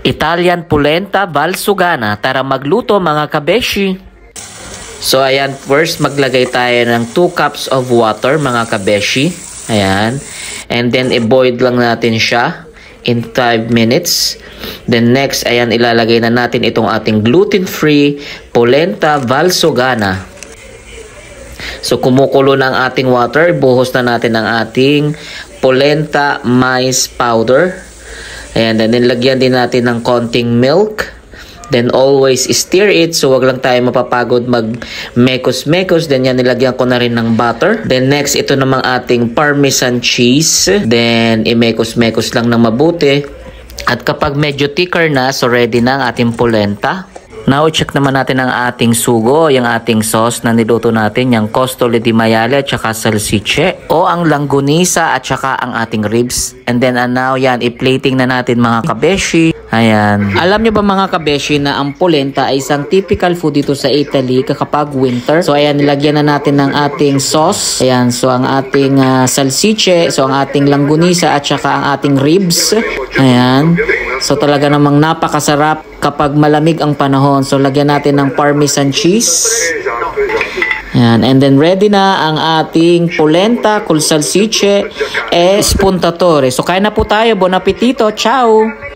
Italian polenta valsugana. Tara magluto mga kabeshi. So ayan, first maglagay tayo ng 2 cups of water mga kabeshi. Ayan. And then i-boil lang natin siya in 5 minutes. Then next, ayan, ilalagay na natin itong ating gluten-free polenta valsugana. So kumukulo na ang ating water, buhos na natin ang ating polenta maize powder. Ayan, then nilagyan din natin ng konting milk. Then always stir it, so wag lang tayo mapapagod mag mekos-mekos. Then yan, nilagyan ko na rin ng butter. Then next, ito namang ating parmesan cheese. Then imekos-mekos lang ng mabuti. At kapag medyo thicker na, so ready na ang ating polenta. Now, check naman natin ang ating sugo, yung ating sauce na niluto natin, yung costole di maiale at saka salsiche, o ang langgunisa at saka ang ating ribs. And then now, yan, i-plating na natin mga kabeshi. Ayan. Alam nyo ba mga kabeshi na ang polenta ay isang typical food dito sa Italy kapag winter? So ayan, nilagyan na natin ng ating sauce. Ayan, so ang ating salsiche, so ang ating langgunisa at saka ang ating ribs. Ayan. So talaga namang napakasarap kapag malamig ang panahon. So lagyan natin ng parmesan cheese. Ayan. And then ready na ang ating polenta col salsiche e spuntatore. So kain na po tayo. Buon appetito. Ciao!